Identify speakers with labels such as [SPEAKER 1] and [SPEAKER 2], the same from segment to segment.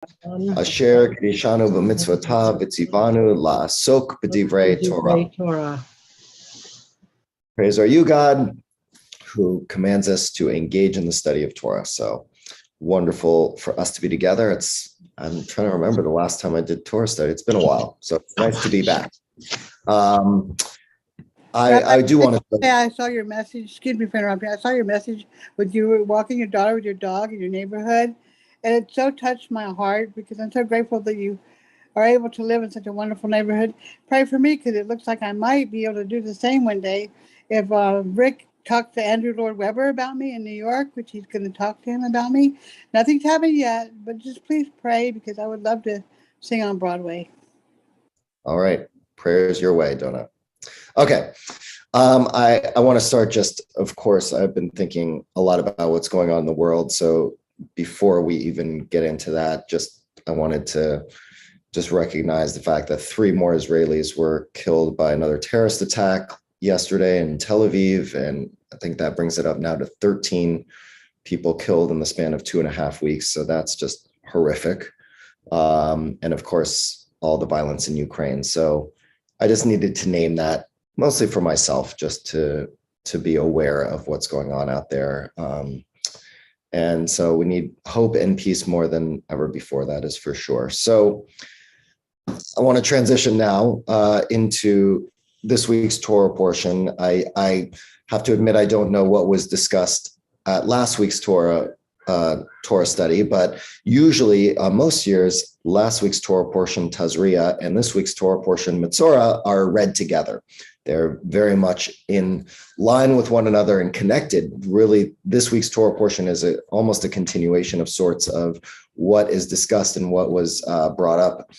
[SPEAKER 1] Asher Krishanu b'mitzvotav v'tzivanu la'asok b'divrei Torah. Praise are you, God, who commands us to engage in the study of Torah. So wonderful for us to be together. I'm trying to remember the last time I did Torah study. It's been a while, so it's nice to be back. I do want to.
[SPEAKER 2] Yeah, I saw your message. Excuse me for interrupting. I saw your message with you were walking your daughter with your dog in your neighborhood, and it so touched my heart because I'm so grateful that you are able to live in such a wonderful neighborhood. Pray for me because it looks like I might be able to do the same one day. If Rick talked to Andrew Lloyd Webber about me in New York, which he's going to talk to him about me, nothing's happened yet, but just please pray because I would love to sing on Broadway.
[SPEAKER 1] All right, prayers your way, Donna. Okay. I want to start just, of course, I've been thinking a lot about what's going on in the world. So before we even get into that, I wanted to just recognize the fact that 3 more Israelis were killed by another terrorist attack yesterday in Tel Aviv. And I think that brings it up now to 13 people killed in the span of 2.5 weeks. So that's just horrific. And of course, all the violence in Ukraine. So I just needed to name that mostly for myself, just to be aware of what's going on out there. And so we need hope and peace more than ever before, that is for sure. So I want to transition now into this week's Torah portion. I have to admit, I don't know what was discussed at last week's Torah study, but usually most years, last week's Torah portion, Tazria, and this week's Torah portion, Metzora, are read together. They're very much in line with one another and connected. Really, this week's Torah portion is almost a continuation of sorts of what is discussed and what was brought up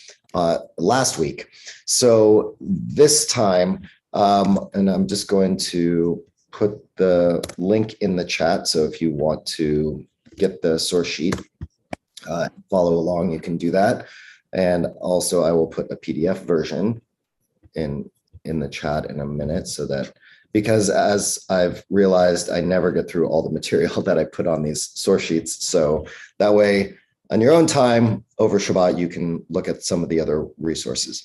[SPEAKER 1] last week. So this time, and I'm just going to put the link in the chat. So if you want to get the source sheet, follow along, you can do that. And also I will put a PDF version in the chat in a minute, so that, because as I've realized, I never get through all the material that I put on these source sheets. So that way, on your own time over Shabbat, you can look at some of the other resources.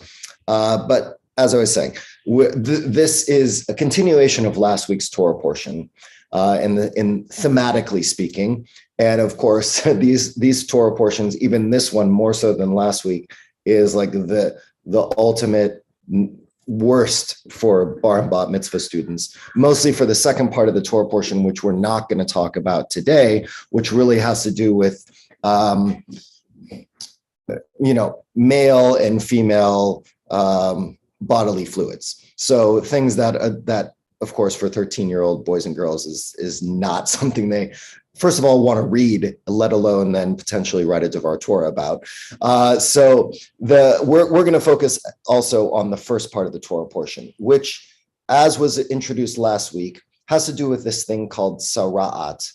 [SPEAKER 1] But as I was saying, this is a continuation of last week's Torah portion, in thematically speaking. And of course, these Torah portions, even this one more so than last week, is like the ultimate worst for bar and bat mitzvah students, mostly for the second part of the Torah portion, which we're not going to talk about today, which really has to do with, male and female bodily fluids. So things that, of course, for 13-year-old boys and girls is not something they, first of all, want to read, let alone then potentially write a Devar Torah about. So we're going to focus also on the first part of the Torah portion, which, as was introduced last week, has to do with this thing called sara'at,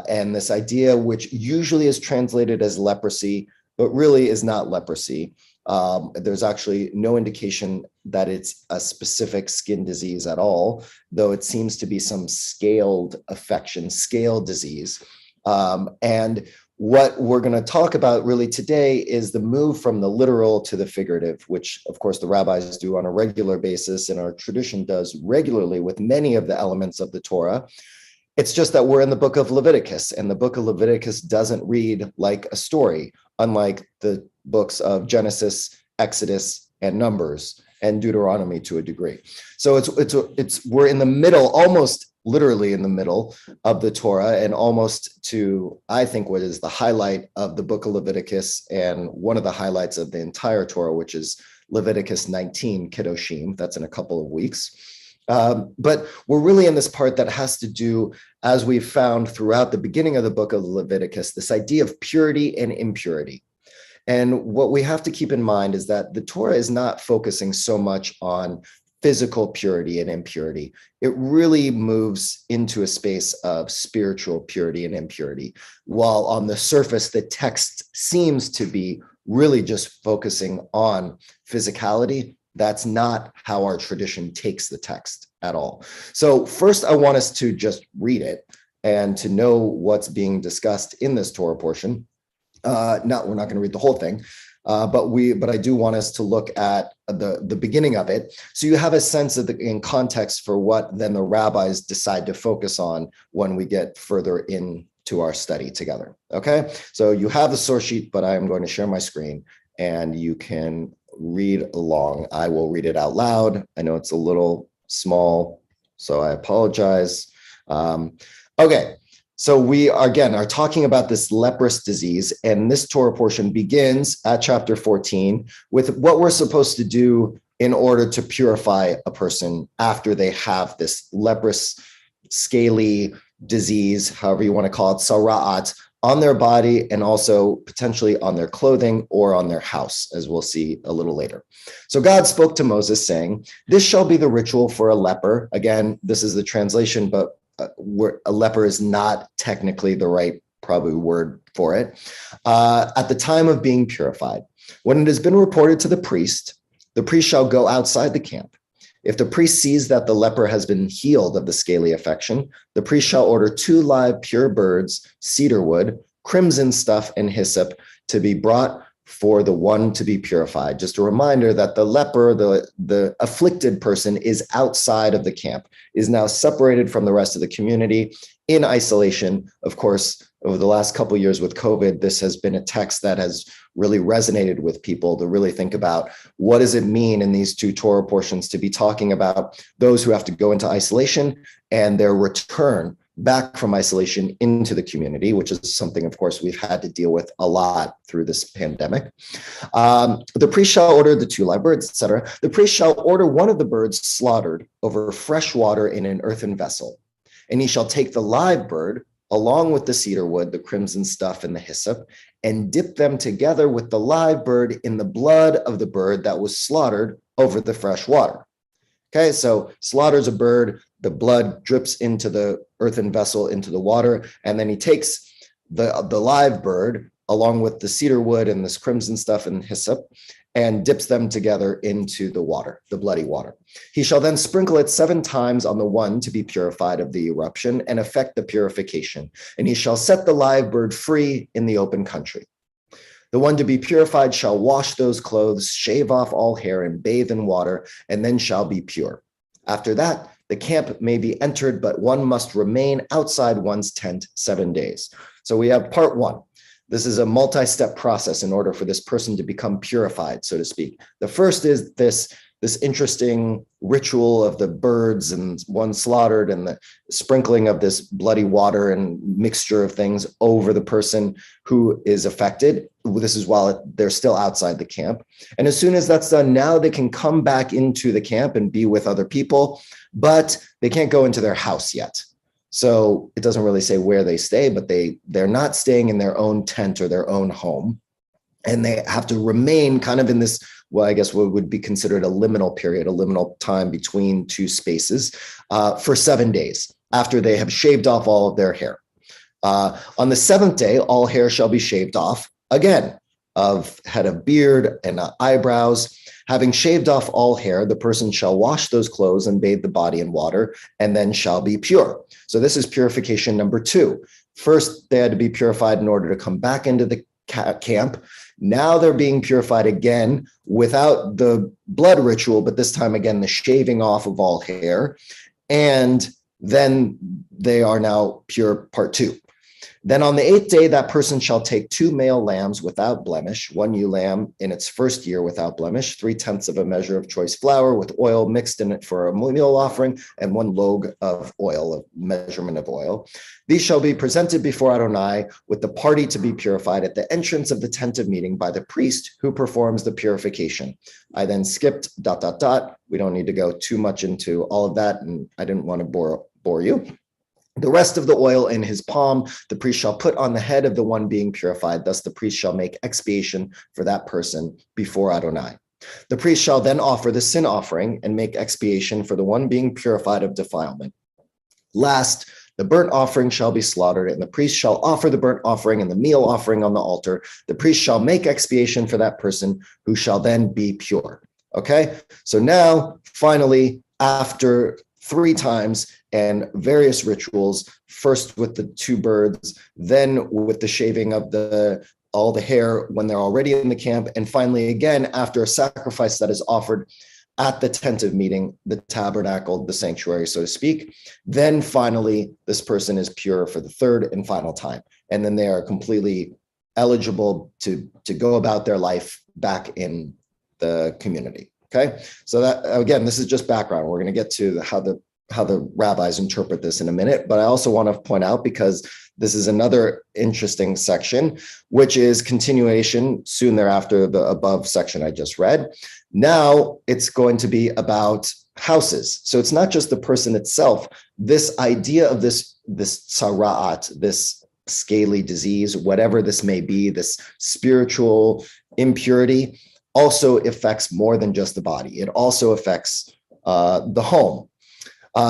[SPEAKER 1] and this idea, which usually is translated as leprosy, but really is not leprosy. There's actually no indication that it's a specific skin disease at all, though it seems to be some scaled affection, scale disease. And what we're going to talk about really today is the move from the literal to the figurative, which of course the rabbis do on a regular basis, and our tradition does regularly with many of the elements of the Torah. It's just that we're in the book of Leviticus, and the book of Leviticus doesn't read like a story, unlike the books of Genesis, Exodus, and Numbers, and Deuteronomy to a degree. So we're in the middle, almost literally in the middle of the Torah, and almost to, I think, what is the highlight of the book of Leviticus, and one of the highlights of the entire Torah, which is Leviticus 19, Kedoshim. That's in a couple of weeks. But we're really in this part that has to do, as we've found throughout the beginning of the book of Leviticus, this idea of purity and impurity. And what we have to keep in mind is that the Torah is not focusing so much on physical purity and impurity. It really moves into a space of spiritual purity and impurity, while on the surface, the text seems to be really just focusing on physicality. That's not how our tradition takes the text at all. So first, I want us to just read it and to know what's being discussed in this Torah portion. We're not going to read the whole thing, but I do want us to look at the beginning of it, so you have a sense of in context for what then the rabbis decide to focus on when we get further into our study together. Okay, so you have the source sheet, but I am going to share my screen and you can read along. I will read it out loud. I know it's a little small, so I apologize. Okay. So we again are talking about this leprous disease, and this Torah portion begins at chapter 14 with what we're supposed to do in order to purify a person after they have this leprous, scaly disease, however you want to call it, sara'at, on their body and also potentially on their clothing or on their house, as we'll see a little later. So God spoke to Moses saying, "This shall be the ritual for a leper." Again, this is the translation, but a leper is not technically the right probably word for it. At the time of being purified, when it has been reported to the priest shall go outside the camp. If the priest sees that the leper has been healed of the scaly affection, the priest shall order 2 live pure birds, cedar wood, crimson stuff, and hyssop to be brought for the one to be purified. Just a reminder that the leper, the afflicted person, is outside of the camp, is now separated from the rest of the community in isolation. Of course, over the last couple of years with COVID, this has been a text that has really resonated with people to really think about what does it mean in these 2 Torah portions to be talking about those who have to go into isolation and their return back from isolation into the community, which is something, of course, we've had to deal with a lot through this pandemic. The priest shall order the 2 live birds, etc. The priest shall order one of the birds slaughtered over fresh water in an earthen vessel, and he shall take the live bird along with the cedar wood, the crimson stuff, and the hyssop, and dip them together with the live bird in the blood of the bird that was slaughtered over the fresh water. Okay, so slaughters a bird, the blood drips into the earthen vessel, into the water, and then he takes the live bird along with the cedar wood and this crimson stuff and hyssop and dips them together into the water, the bloody water. He shall then sprinkle it 7 times on the one to be purified of the eruption and effect the purification, and he shall set the live bird free in the open country. The one to be purified shall wash those clothes, shave off all hair, and bathe in water, and then shall be pure. After that, the camp may be entered, but one must remain outside one's tent 7 days. So we have part 1. This is a multi-step process in order for this person to become purified, so to speak. The first is this interesting ritual of the birds and one slaughtered and the sprinkling of this bloody water and mixture of things over the person who is affected. This is while they're still outside the camp. And as soon as that's done, now they can come back into the camp and be with other people, but they can't go into their house yet. So it doesn't really say where they stay, but they're not staying in their own tent or their own home. And they have to remain kind of in this, well, I guess what would be considered a liminal period, a liminal time between 2 spaces for 7 days after they have shaved off all of their hair. On the 7th day, all hair shall be shaved off again, of head of beard and eyebrows. Having shaved off all hair, the person shall wash those clothes and bathe the body in water, and then shall be pure. So this is purification number 2. First, they had to be purified in order to come back into the camp. Now they're being purified again without the blood ritual, but this time again, the shaving off of all hair. And then they are now pure, part 2. Then on the 8th day, that person shall take 2 male lambs without blemish, 1 ewe lamb in its first year without blemish, 3/10 of a measure of choice flour with oil mixed in it for a meal offering, and 1 log of oil, a measurement of oil. These shall be presented before Adonai with the party to be purified at the entrance of the tent of meeting by the priest who performs the purification. I then skipped ... We don't need to go too much into all of that, and I didn't want to bore you. The rest of the oil in his palm, the priest shall put on the head of the one being purified. Thus the priest shall make expiation for that person before Adonai. The priest shall then offer the sin offering and make expiation for the one being purified of defilement. Last, the burnt offering shall be slaughtered, and the priest shall offer the burnt offering and the meal offering on the altar. The priest shall make expiation for that person, who shall then be pure. Okay, so now, finally, after 3 times and various rituals, first with the 2 birds, then with the shaving of the all the hair when they're already in the camp. And finally, again, after a sacrifice that is offered at the tent of meeting, the tabernacle, the sanctuary, so to speak, then finally, this person is pure for the third and final time. And then they are completely eligible to go about their life back in the community. Okay, so that, again, this is just background. We're going to get to how the rabbis interpret this in a minute, but I also want to point out, because this is another interesting section, which is continuation soon thereafter, the above section I just read. Now it's going to be about houses. So it's not just the person itself. This idea of this tzara'at, this scaly disease, whatever this may be, this spiritual impurity, also affects more than just the body. It also affects the home.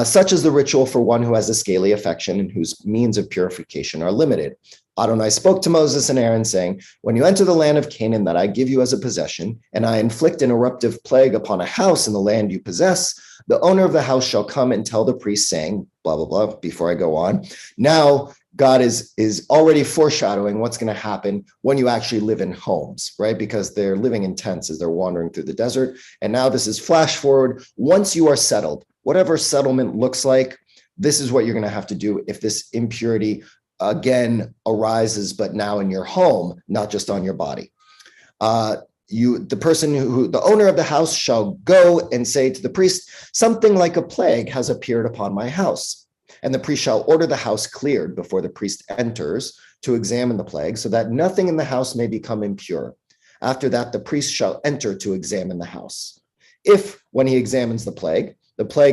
[SPEAKER 1] Such as the ritual for one who has a scaly affection and whose means of purification are limited. Adonai spoke to Moses and Aaron, saying, when you enter the land of Canaan that I give you as a possession, and I inflict an eruptive plague upon a house in the land you possess, the owner of the house shall come and tell the priest, saying, blah, blah, blah, before I go on. Now, God is already foreshadowing what's going to happen when you actually live in homes, right? Because they're living in tents as they're wandering through the desert. And now this is flash forward. Once you are settled, whatever settlement looks like, this is what you're going to have to do if this impurity again arises, but now in your home, not just on your body. The owner of the house shall go and say to the priest, something like a plague has appeared upon my house. And the priest shall order the house cleared before the priest enters to examine the plague, so that nothing in the house may become impure. After that, the priest shall enter to examine the house. If, when he examines the plague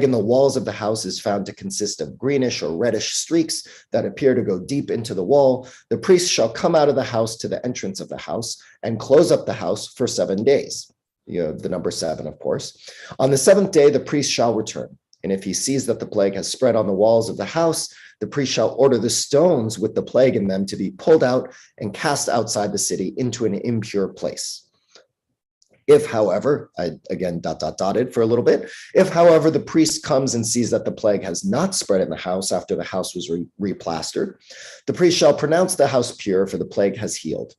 [SPEAKER 1] in the walls of the house is found to consist of greenish or reddish streaks that appear to go deep into the wall, the priest shall come out of the house to the entrance of the house and close up the house for 7 days. You know, the number 7, of course. On the 7th day, the priest shall return. And if he sees that the plague has spread on the walls of the house, the priest shall order the stones with the plague in them to be pulled out and cast outside the city into an impure place. If, however, I again dotted for a little bit, if, however, the priest comes and sees that the plague has not spread in the house after the house was replastered, the priest shall pronounce the house pure, for the plague has healed.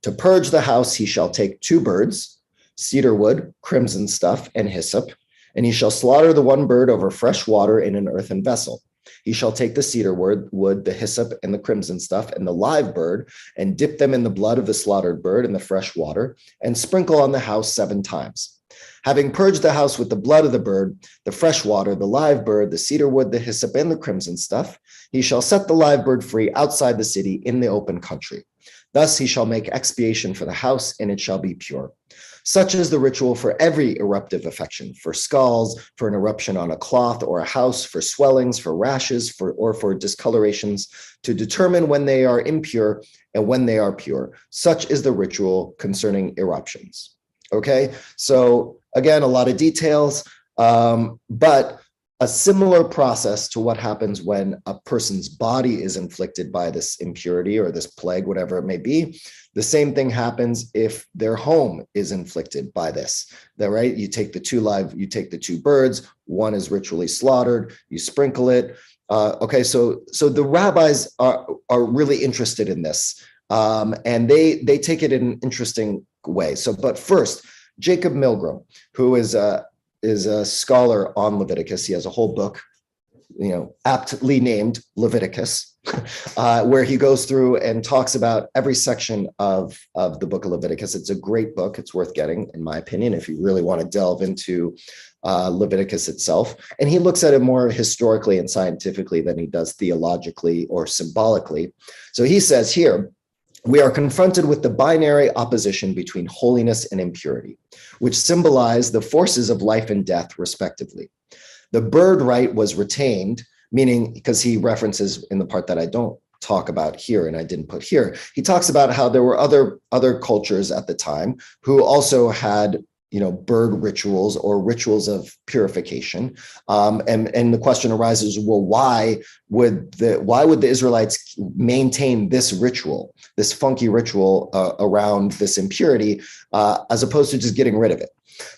[SPEAKER 1] To purge the house, he shall take 2 birds, cedar wood, crimson stuff, and hyssop, and he shall slaughter the one bird over fresh water in an earthen vessel. He shall take the cedar wood, the hyssop, and the crimson stuff, and the live bird, and dip them in the blood of the slaughtered bird in the fresh water, and sprinkle on the house 7 times. Having purged the house with the blood of the bird, the fresh water, the live bird, the cedar wood, the hyssop, and the crimson stuff, he shall set the live bird free outside the city in the open country. Thus he shall make expiation for the house, and it shall be pure. Such is the ritual for every eruptive affection, for scalds, for an eruption on a cloth or a house, for swellings, for rashes, or for discolorations, to determine when they are impure and when they are pure. Such is the ritual concerning eruptions. Okay, so again, a lot of details, but a similar process to what happens when a person's body is inflicted by this impurity or this plague, whatever it may be. The same thing happens if their home is inflicted by this. Right? You take the 2 birds, one is ritually slaughtered, you sprinkle it. Okay, so the rabbis are really interested in this, and they take it in an interesting way. But first, Jacob Milgram, who is a scholar on Leviticus. He has a whole book, aptly named Leviticus, where he goes through and talks about every section of the book of Leviticus. It's a great book. It's worth getting, in my opinion, if you really want to delve into Leviticus itself. And he looks at it more historically and scientifically than he does theologically or symbolically. So he says here, we are confronted with the binary opposition between holiness and impurity, which symbolize the forces of life and death, respectively. The bird right was retained, meaning, because he references in the part that I don't talk about here and I didn't put here, he talks about how there were other cultures at the time who also had bird rituals or rituals of purification. And the question arises, well, why would the Israelites maintain this ritual, this funky ritual around this impurity, as opposed to just getting rid of it?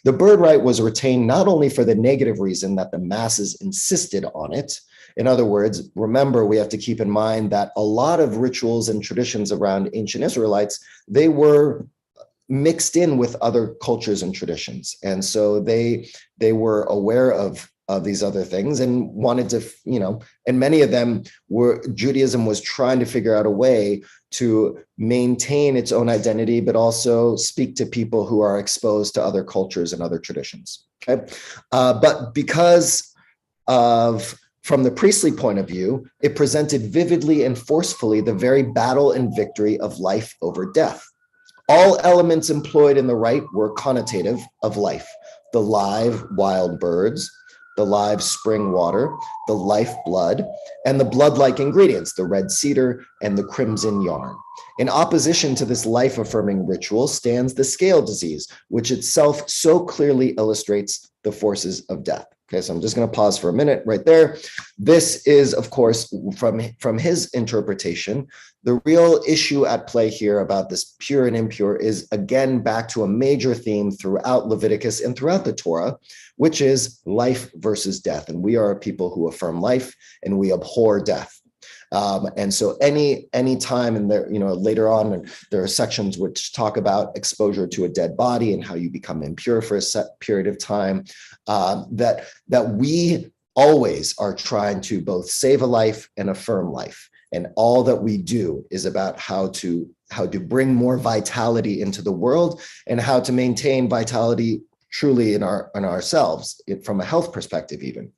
[SPEAKER 1] The bird right was retained not only for the negative reason that the masses insisted on it, In other words, remember, we have to keep in mind that a lot of rituals and traditions around ancient Israelites, they were mixed in with other cultures and traditions. And so they were aware of these other things and wanted to, and many of them Judaism was trying to figure out a way to maintain its own identity, but also speak to people who are exposed to other cultures and other traditions. Okay. But because from the priestly point of view, it presented vividly and forcefully the very battle and victory of life over death. All elements employed in the rite were connotative of life: the live wild birds, the live spring water, the life blood, and the blood-like ingredients, the red cedar and the crimson yarn. In opposition to this life-affirming ritual stands the scale disease, which itself so clearly illustrates the forces of death. Okay, so I'm just going to pause for a minute right there. This is, of course, from his interpretation. The real issue at play here about this pure and impure is, again, back to a major theme throughout Leviticus and throughout the Torah, which is life versus death. And we are a people who affirm life and we abhor death. And so any time in there, later on, there are sections which talk about exposure to a dead body and how you become impure for a set period of time, that we always are trying to both save a life and affirm life. And all that we do is about how to bring more vitality into the world and how to maintain vitality truly in ourselves, from a health perspective even.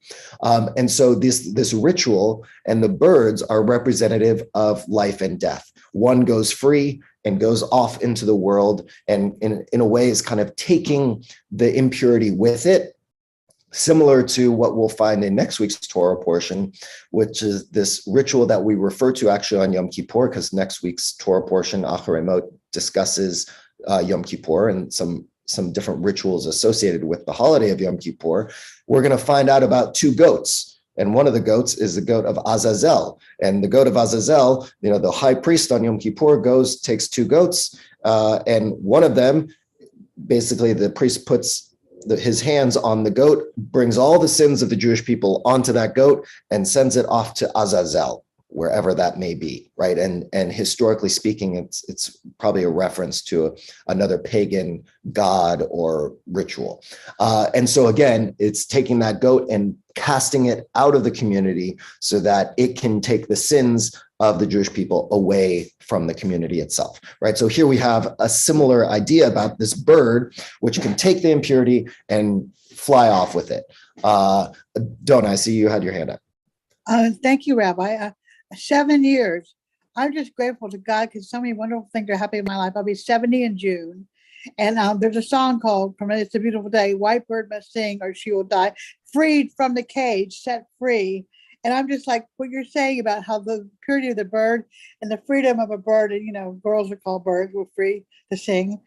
[SPEAKER 1] And so this ritual and the birds are representative of life and death. One goes free and goes off into the world, and in a way is kind of taking the impurity with it, similar to what we'll find in next week's Torah portion, which is this ritual that we refer to actually on Yom Kippur, because next week's Torah portion, Acharei Mot, discusses Yom Kippur and some different rituals associated with the holiday of Yom Kippur. We're going to find out about two goats. And one of the goats is the goat of Azazel. And the goat of Azazel, the high priest on Yom Kippur takes two goats, and one of them, basically the priest puts his hands on the goat, brings all the sins of the Jewish people onto that goat and sends it off to Azazel, wherever that may be, right? And historically speaking, it's probably a reference to another pagan god or ritual. And so again, it's taking that goat and casting it out of the community so that it can take the sins of the Jewish people away from the community itself, right? So here we have a similar idea about this bird, which can take the impurity and fly off with it. Donna, I see you had your hand up.
[SPEAKER 2] Thank you, Rabbi. 7 years. I'm just grateful to God because so many wonderful things are happening in my life. I'll be 70 in June. And there's a song called, from It's a Beautiful Day, White Bird Must Sing or She Will Die, freed from the cage, set free. And I'm just like what you're saying about how the purity of the bird and the freedom of a bird, and girls are called birds, were free to sing.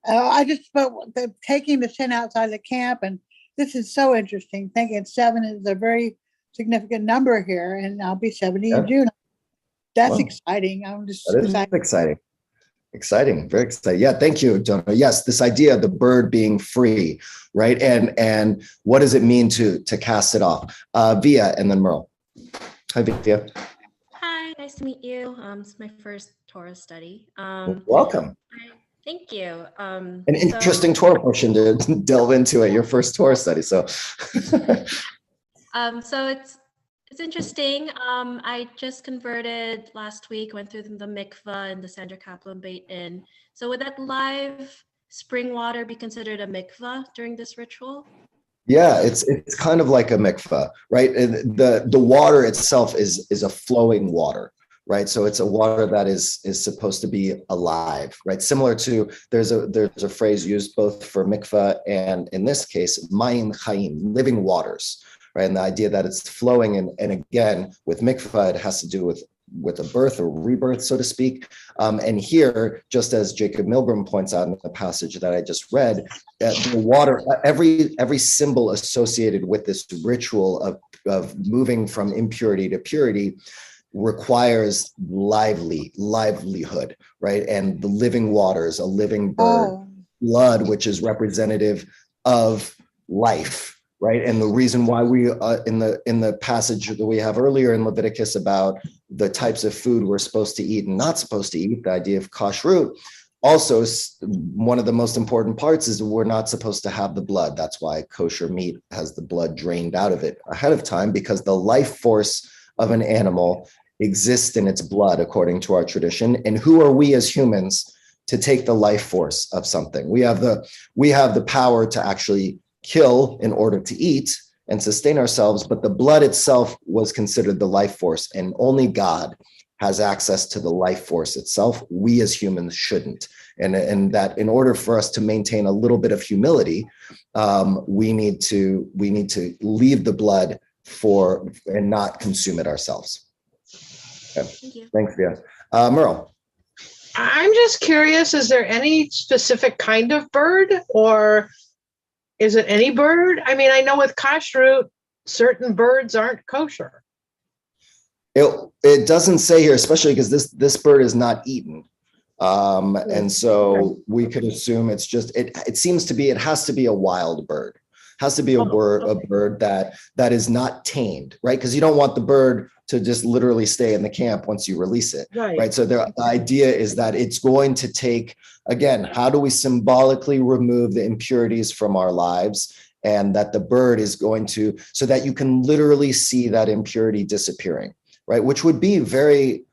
[SPEAKER 2] I just spoke taking the sin outside the camp. And this is so interesting. Thinking 7 is a very significant number here, and I'll be 70 in June. That's exciting. I'm just
[SPEAKER 1] excited. Exciting, very exciting. Yeah, thank you, Donna. Yes, this idea of the bird being free, right? And what does it mean to cast it off? Via and then Merle. Hi, Via.
[SPEAKER 3] Hi, nice to meet you. It's my first Torah study.
[SPEAKER 1] Welcome.
[SPEAKER 3] Thank you.
[SPEAKER 1] An interesting Torah portion to delve into at your first Torah study. So,
[SPEAKER 3] so it's interesting. I just converted last week, went through the mikvah and the Sandra Kaplan Beit Inn. So would that live spring water be considered a mikvah during this ritual?
[SPEAKER 1] Yeah, it's kind of like a mikvah, right? And the water itself is a flowing water, right? So it's a water that is supposed to be alive, right? Similar to there's a phrase used both for mikvah and in this case, mayim chaim, living waters, right? And the idea that it's flowing, and again with mikvah, it has to do with a birth or rebirth, so to speak. And here, just as Jacob Milgram points out in the passage that I just read, the water, every symbol associated with this ritual of moving from impurity to purity requires livelihood, right? And the living waters, a living bird, blood, which is representative of life, right? And the reason why we in the passage that we have earlier in Leviticus about the types of food we're supposed to eat and not supposed to eat, the idea of kashrut, also one of the most important parts is we're not supposed to have the blood. That's why kosher meat has the blood drained out of it ahead of time, because the life force of an animal exists in its blood according to our tradition. And who are we as humans to take the life force of something? We have the power to actually kill in order to eat and sustain ourselves, but the blood itself was considered the life force, and only God has access to the life force itself. We as humans shouldn't. And that in order for us to maintain a little bit of humility, we need to leave the blood and not consume it ourselves. Okay.
[SPEAKER 3] Thank you.
[SPEAKER 1] Thanks, Via. Merle.
[SPEAKER 4] I'm just curious, is there any specific kind of bird, or is it any bird? I mean, I know with kashrut, certain birds aren't kosher.
[SPEAKER 1] It doesn't say here, especially because this bird is not eaten. And so we could assume it's just, it seems to be, it has to be a wild bird. It has to be a bird that is not tamed, right? Because you don't want the bird to just literally stay in the camp once you release it, right? So the idea is that it's going to take, again, how do we symbolically remove the impurities from our lives, and that the bird is going to, so that you can literally see that impurity disappearing, right? Which would be very,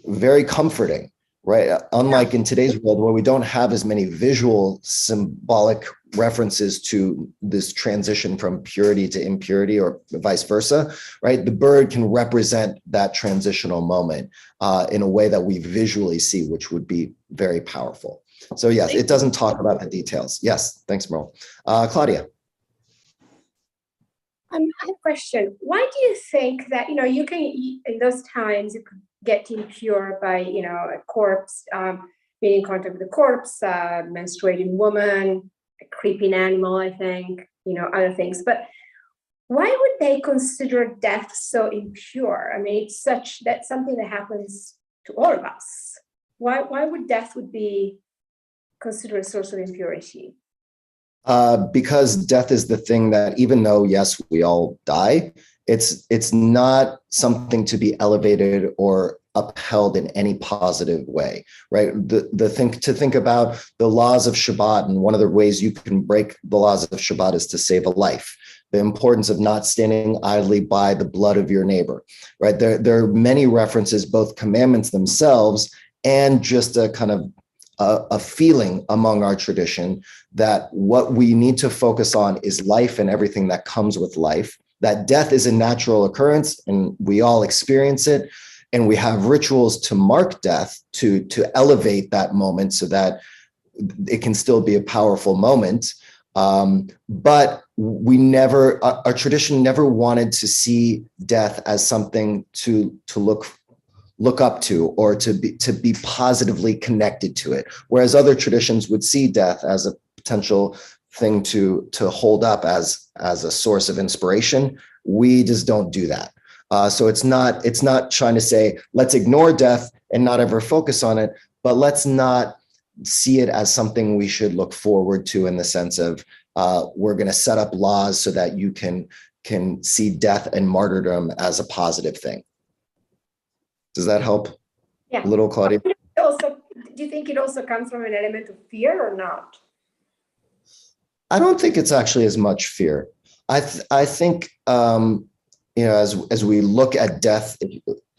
[SPEAKER 1] very comforting, right? Unlike in today's world where we don't have as many visual symbolic references to this transition from purity to impurity or vice versa, right? The bird can represent that transitional moment in a way that we visually see, which would be very powerful. So yes, it doesn't talk about the details. Yes, thanks, Merle. Claudia.
[SPEAKER 5] I have a question. Why do you think that, you can, in those times, you could get impure by, a corpse, being in contact with a corpse, menstruating woman, a creeping animal, I think, other things. But why would they consider death so impure? I mean, that's something that happens to all of us. Why would death be considered a source of impurity?
[SPEAKER 1] Because death is the thing that, even though, yes, we all die, it's not something to be elevated or upheld in any positive way, right? To think about the laws of Shabbat, and one of the ways you can break the laws of Shabbat is to save a life. The importance of not standing idly by the blood of your neighbor, right? There are many references, both commandments themselves and just a kind of a feeling among our tradition that what we need to focus on is life and everything that comes with life, that death is a natural occurrence and we all experience it. And we have rituals to mark death, to elevate that moment so that it can still be a powerful moment. But our tradition never wanted to see death as something to look up to, or to be positively connected to it. Whereas other traditions would see death as a potential thing to hold up as a source of inspiration. We just don't do that. So it's not trying to say, let's ignore death and not ever focus on it, but let's not see it as something we should look forward to, in the sense of we're going to set up laws so that you can see death and martyrdom as a positive thing. Does that help?
[SPEAKER 5] Yeah.
[SPEAKER 1] A little, Claudia?
[SPEAKER 5] Do you think it also comes from an element of fear or not?
[SPEAKER 1] I don't think it's actually as much fear. I think, as we look at death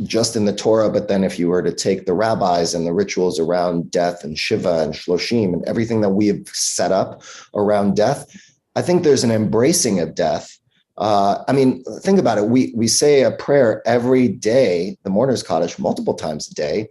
[SPEAKER 1] just in the Torah, but then if you were to take the rabbis and the rituals around death and Shiva and Shloshim and everything that we have set up around death, I think there's an embracing of death. Think about it. We say a prayer every day, the mourner's Kaddish, multiple times a day,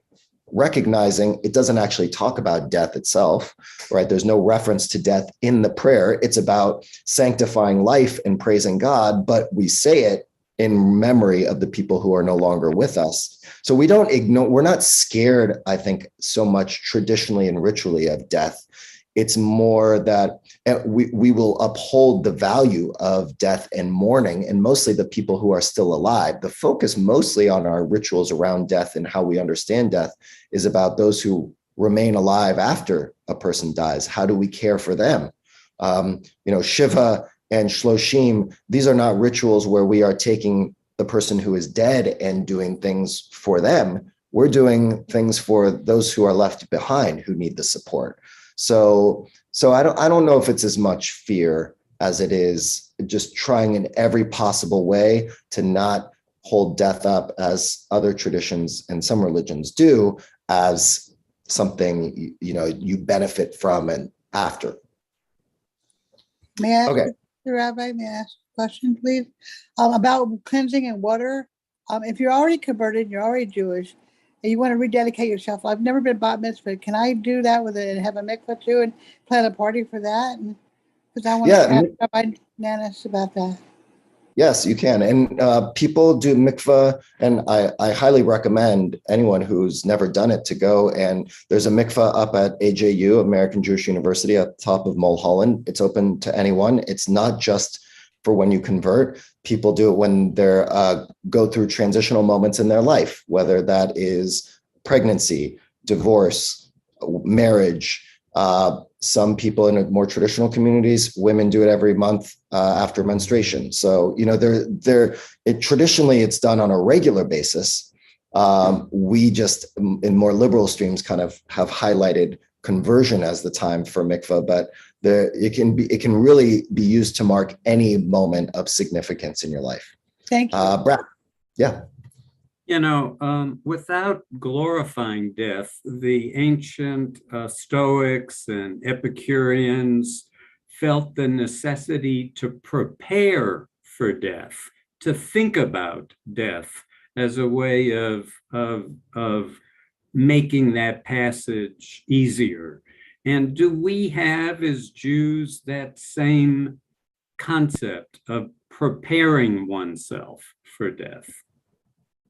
[SPEAKER 1] recognizing it doesn't actually talk about death itself, right? There's no reference to death in the prayer. It's about sanctifying life and praising God, but we say it in memory of the people who are no longer with us. So we're not scared, I think, so much traditionally and ritually of death. It's more that we will uphold the value of death and mourning, and mostly the people who are still alive. The focus mostly on our rituals around death and how we understand death is about those who remain alive after a person dies. How do we care for them? Shiva and shloshim, these are not rituals where we are taking the person who is dead and doing things for them. We're doing things for those who are left behind who need the support. So I don't know if it's as much fear as it is just trying in every possible way to not hold death up, as other traditions and some religions do, as something you benefit from and after.
[SPEAKER 2] May I ask,
[SPEAKER 1] Okay.
[SPEAKER 2] Rabbi, may I ask a question, please? About cleansing and water. If you're already converted, you're already Jewish, and you want to rededicate yourself, I've never been bat mitzvah. Can I do that with it and have a mikvah too and plan a party for that? Because I want to ask Rabbi Nanas about that.
[SPEAKER 1] Yes, you can. And people do mikvah, and I highly recommend anyone who's never done it to go. And there's a mikvah up at AJU, American Jewish University, at the top of Mulholland. It's open to anyone. It's not just for when you convert. People do it when they're go through transitional moments in their life, whether that is pregnancy, divorce, marriage. Some people in more traditional communities, women do it every month after menstruation. So, traditionally it's done on a regular basis. We just, in more liberal streams, kind of have highlighted conversion as the time for mikvah, but it can really be used to mark any moment of significance in your life.
[SPEAKER 2] Thank you.
[SPEAKER 1] Brad, yeah.
[SPEAKER 6] Without glorifying death, the ancient Stoics and Epicureans felt the necessity to prepare for death, to think about death as a way of making that passage easier. And do we have, as Jews, that same concept of preparing oneself for death?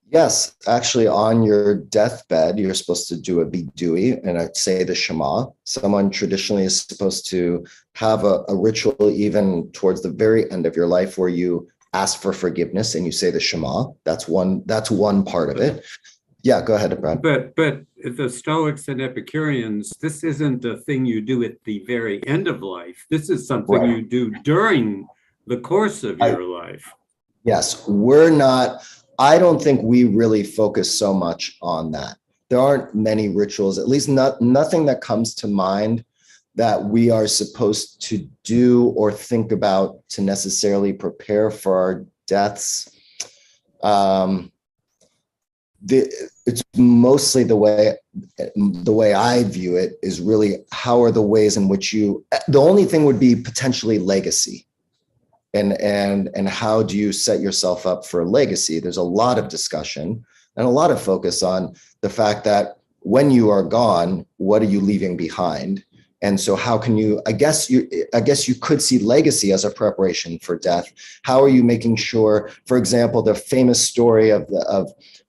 [SPEAKER 1] Yes, actually, on your deathbed, you're supposed to do a bidui and I'd say the Shema. Someone traditionally is supposed to have a ritual even towards the very end of your life where you ask for forgiveness and you say the Shema. That's one part of it. Yeah, go ahead, Brad.
[SPEAKER 6] But the Stoics and Epicureans, this isn't a thing you do at the very end of life. This is something you do during the course of your life.
[SPEAKER 1] Yes, I don't think we really focus so much on that. There aren't many rituals, at least nothing that comes to mind that we are supposed to do or think about to necessarily prepare for our deaths. It's mostly the way I view it is really how are the ways in which the only thing would be potentially legacy. And how do you set yourself up for a legacy? There's a lot of discussion and a lot of focus on the fact that when you are gone, what are you leaving behind? And so how can you, I guess you could see legacy as a preparation for death. How are you making sure, for example, the famous story of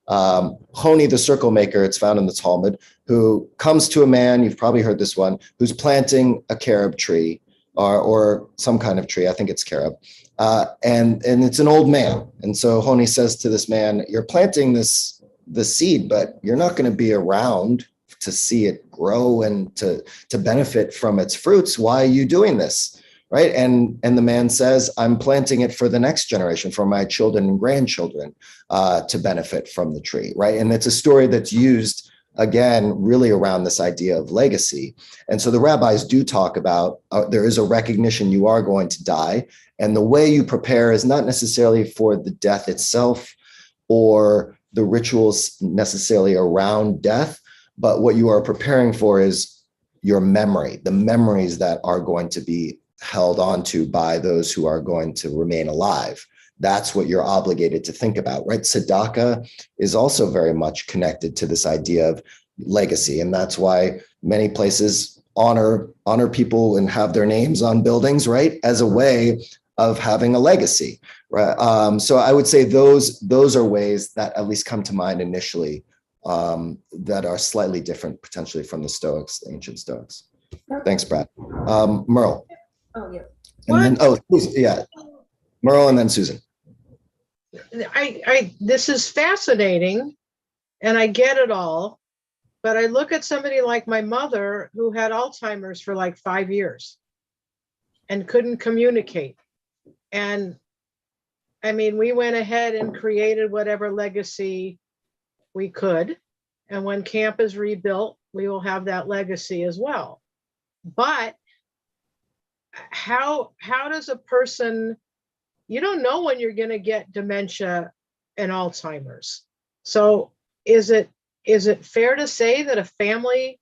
[SPEAKER 1] Honi, the circle maker, it's found in the Talmud, who comes to a man, you've probably heard this one, who's planting a carob tree or some kind of tree, I think it's carob, and it's an old man. And so Honi says to this man, you're planting the seed, but you're not going to be around to see it grow and to benefit from its fruits. Why are you doing this? Right. And the man says, I'm planting it for the next generation, for my children and grandchildren to benefit from the tree. Right. And it's a story that's used, again, really around this idea of legacy. And so the rabbis do talk about there is a recognition you are going to die. And the way you prepare is not necessarily for the death itself or the rituals necessarily around death, but what you are preparing for is your memory, the memories that are going to be held onto by those who are going to remain alive. That's what you're obligated to think about, right? Tzedakah is also very much connected to this idea of legacy. And that's why many places honor people and have their names on buildings, right? As a way of having a legacy, right? So I would say those are ways that at least come to mind initially that are slightly different potentially from the Stoics, the ancient Stoics. Thanks, Brad. Merle.
[SPEAKER 5] Oh, yeah.
[SPEAKER 1] And then, yeah, Merle and then Susan.
[SPEAKER 4] This is fascinating and I get it all, but I look at somebody like my mother who had Alzheimer's for like 5 years and couldn't communicate. And I mean, we went ahead and created whatever legacy we could. And when camp is rebuilt, we will have that legacy as well. But how does a person, you don't know when you're going to get dementia and Alzheimer's. So is it fair to say that a family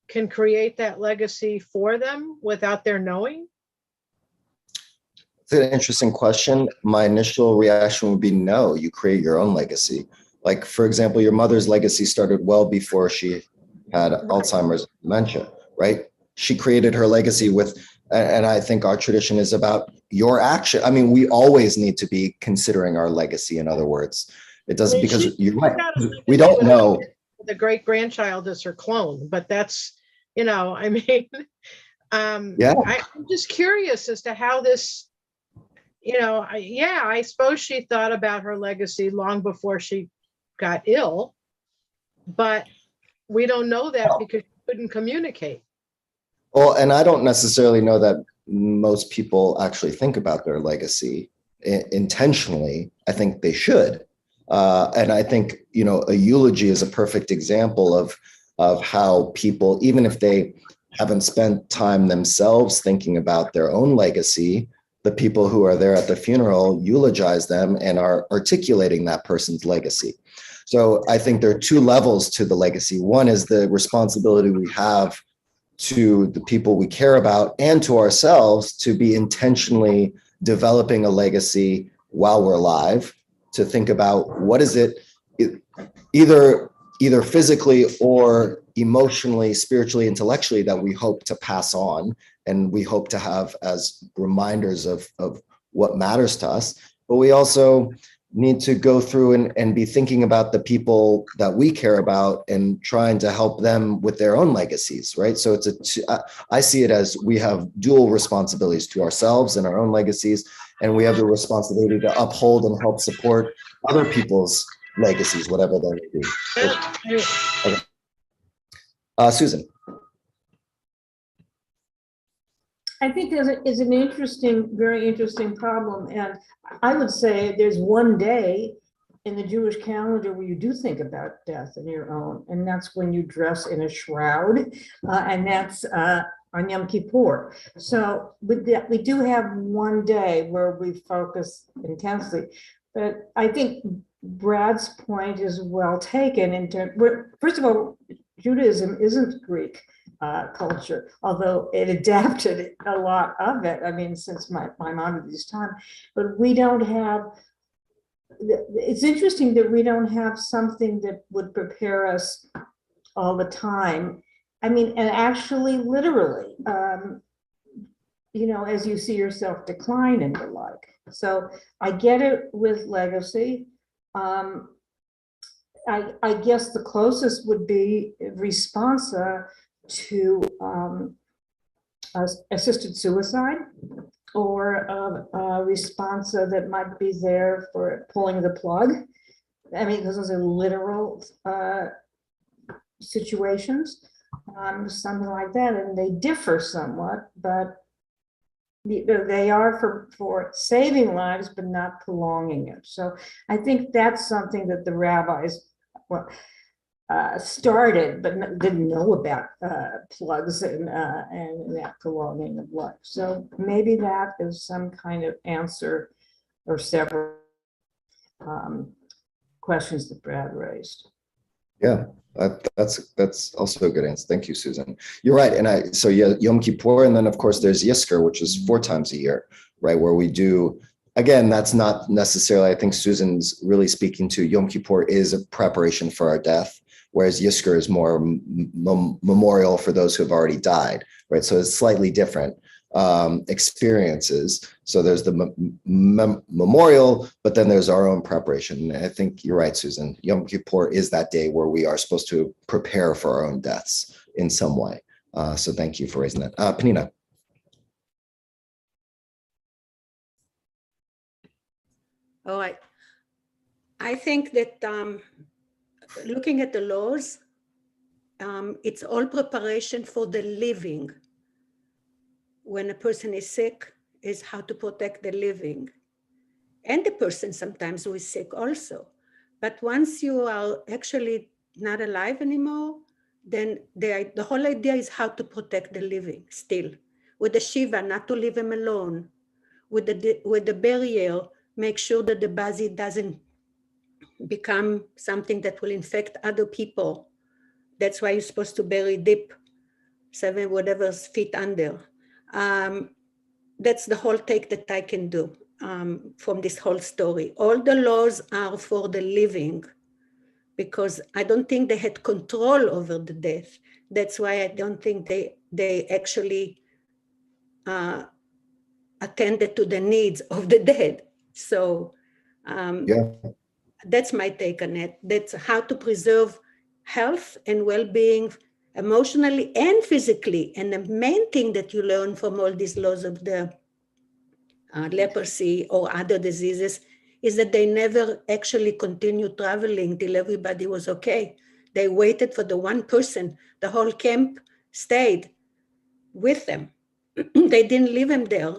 [SPEAKER 4] can create that legacy for them without their knowing?
[SPEAKER 1] It's an interesting question. My initial reaction would be no, you create your own legacy. Like, for example, your mother's legacy started well before she had Alzheimer's dementia, right? She created her legacy with, and I think our tradition is about your action. I mean, we always need to be considering our legacy, in other words. It doesn't, because you're right. We don't know.
[SPEAKER 4] The great grandchild is her clone, but that's, you know, I mean, I'm just curious as to how this, you know, I suppose she thought about her legacy long before she got ill, but we don't know that because she couldn't communicate.
[SPEAKER 1] Well, and I don't necessarily know that most people actually think about their legacy intentionally. I think they should. And I think, you know, a eulogy is a perfect example of how people, even if they haven't spent time themselves thinking about their own legacy, the people who are there at the funeral eulogize them and are articulating that person's legacy. So I think there are two levels to the legacy. One is the responsibility we have to the people we care about and to ourselves to be intentionally developing a legacy while we're alive, to think about what is it, either physically or emotionally, spiritually, intellectually, that we hope to pass on and we hope to have as reminders of what matters to us. But we also need to go through and be thinking about the people that we care about and trying to help them with their own legacies, right? So I see it as we have dual responsibilities to ourselves and our own legacies, and we have the responsibility to uphold and help support other people's legacies, whatever they may be. Okay. Susan.
[SPEAKER 7] I think it's an interesting, very interesting problem. And I would say there's one day in the Jewish calendar where you do think about death in your own, and that's when you dress in a shroud, and that's on Yom Kippur. So we do have one day where we focus intensely. But I think Brad's point is well taken in terms, first of all, Judaism isn't Greek culture, although it adapted a lot of it. I mean, since my mother's time, but we don't have, it's interesting that we don't have something that would prepare us all the time. I mean, and actually literally, you know, as you see yourself decline and the like. So I get it with legacy. I guess the closest would be responsa to assisted suicide, or a responsa that might be there for pulling the plug. I mean, those are literal situations, something like that, and they differ somewhat, but they are for saving lives, but not prolonging it. So I think that's something that the rabbis started, but didn't know about plugs and that prolonging of life. So maybe that is some kind of answer, or several questions that Brad raised.
[SPEAKER 1] Yeah, that's also a good answer. Thank you, Susan. You're right. And so yeah, Yom Kippur, and then of course there's Yizkor, which is 4 times a year, right? Where we do, again, that's not necessarily, I think Susan's really speaking to, Yom Kippur is a preparation for our death, whereas Yizkor is more memorial for those who have already died, right? So it's slightly different experiences. So there's the memorial, but then there's our own preparation. And I think you're right, Susan. Yom Kippur is that day where we are supposed to prepare for our own deaths in some way. So thank you for raising that. Penina.
[SPEAKER 8] All right. I think that looking at the laws, it's all preparation for the living. When a person is sick, is how to protect the living. and the person sometimes who is sick also. But once you are actually not alive anymore, then the whole idea is how to protect the living still. With the Shiva, not to leave them alone. With the burial, make sure that the body doesn't become something that will infect other people. That's why you're supposed to bury deep, 7 whatever feet under. That's the whole take that I can do from this whole story. All the laws are for the living, because I don't think they had control over the death. That's why I don't think they actually attended to the needs of the dead. So that's my take on it. That's how to preserve health and well-being emotionally and physically. And the main thing that you learn from all these laws of the leprosy or other diseases is that they never actually continued traveling till everybody was okay. They waited for the one person. The whole camp stayed with them. They didn't leave him there.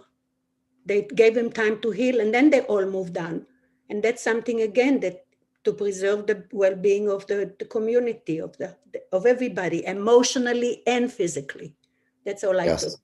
[SPEAKER 8] They gave him time to heal, and then they all moved on. And that's something, again, that to preserve the well-being of the community, of everybody, emotionally and physically. That's all I took.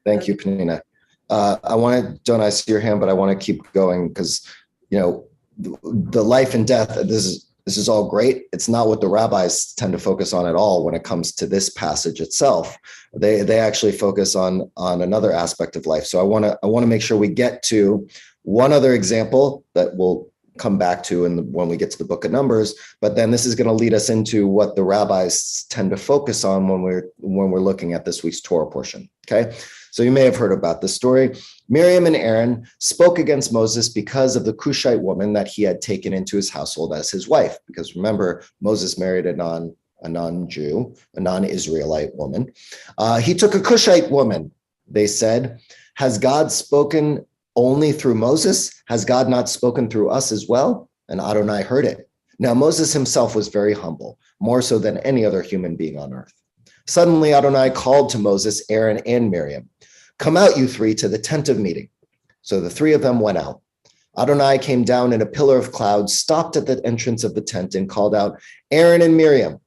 [SPEAKER 1] Thank you, Penina. I want to, don't I see your hand, but I want to keep going because, you know, the life and death, this is all great. It's not what the rabbis tend to focus on at all when it comes to this passage itself. They actually focus on another aspect of life. So I want to make sure we get to one other example that we'll come back to when we get to the book of Numbers, but then this is going to lead us into what the rabbis tend to focus on when we're looking at this week's Torah portion. Okay. So you may have heard about this story. Miriam and Aaron spoke against Moses because of the Cushite woman that he had taken into his household as his wife. Because remember, Moses married a non-Jew, a non-Israelite woman. He took a Cushite woman. They said, has God spoken only through Moses? Has God not spoken through us as well? And Adonai heard it. Now Moses himself was very humble, more so than any other human being on earth. Suddenly Adonai called to Moses, Aaron, and Miriam, come out, you three, to the tent of meeting. So the three of them went out. Adonai came down in a pillar of cloud, stopped at the entrance of the tent, and called out, Aaron and Miriam.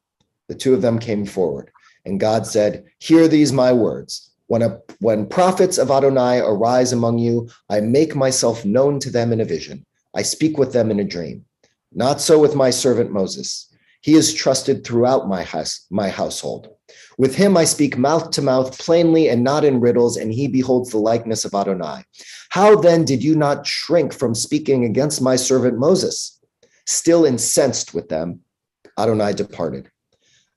[SPEAKER 1] The two of them came forward. And God said, hear these my words. When prophets of Adonai arise among you, I make myself known to them in a vision. I speak with them in a dream. Not so with my servant Moses. He is trusted throughout my household. With him I speak mouth to mouth plainly and not in riddles, and he beholds the likeness of Adonai. How then did you not shrink from speaking against my servant Moses? Still incensed with them, Adonai departed.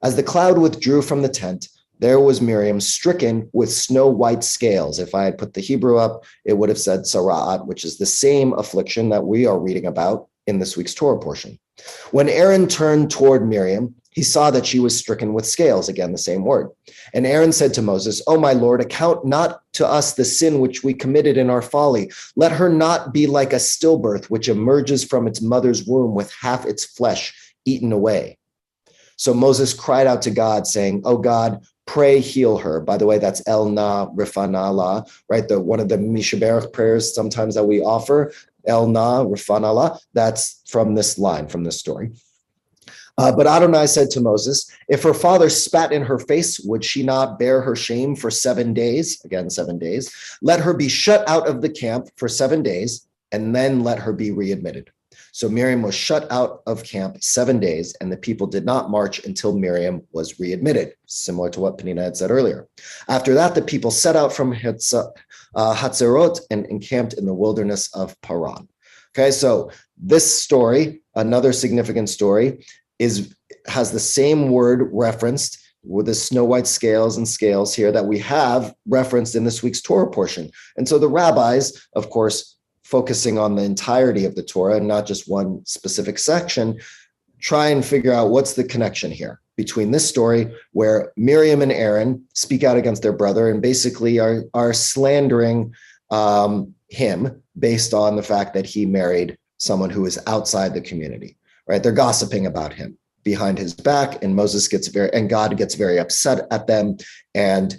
[SPEAKER 1] As the cloud withdrew from the tent, there was Miriam stricken with snow-white scales. If I had put the Hebrew up, it would have said sara'at, which is the same affliction that we are reading about in this week's Torah portion. When Aaron turned toward Miriam, he saw that she was stricken with scales, again, the same word. And Aaron said to Moses, O my Lord, account not to us the sin which we committed in our folly. Let her not be like a stillbirth, which emerges from its mother's womb with half its flesh eaten away. So Moses cried out to God, saying, O God, pray heal her. By the way, that's El Na Rifana La, right? One of the Mishaberach prayers sometimes that we offer, El Na Rifana La. That's from this line, from this story. But Adonai said to Moses, if her father spat in her face, would she not bear her shame for 7 days? Again, 7 days. Let her be shut out of the camp for 7 days, and then let her be readmitted. So Miriam was shut out of camp 7 days, and the people did not march until Miriam was readmitted, similar to what Penina had said earlier. After that, the people set out from Hatzerot and encamped in the wilderness of Paran. Okay, so this story, another significant story, has the same word referenced with the snow white scales and scales here that we have referenced in this week's Torah portion. And so the rabbis, of course, focusing on the entirety of the Torah and not just one specific section, try and figure out what's the connection here between this story where Miriam and Aaron speak out against their brother and basically are slandering him based on the fact that he married someone who is outside the community, right? They're gossiping about him behind his back, and God gets very upset at them and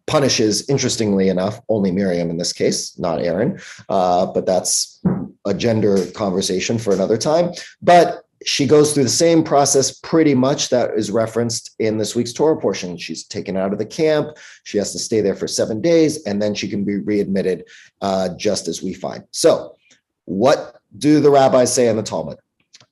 [SPEAKER 1] punishes, interestingly enough, only Miriam in this case, not Aaron, but that's a gender conversation for another time. But she goes through the same process pretty much that is referenced in this week's Torah portion. She's taken out of the camp. She has to stay there for 7 days, and then she can be readmitted just as we find. So what do the rabbis say in the Talmud?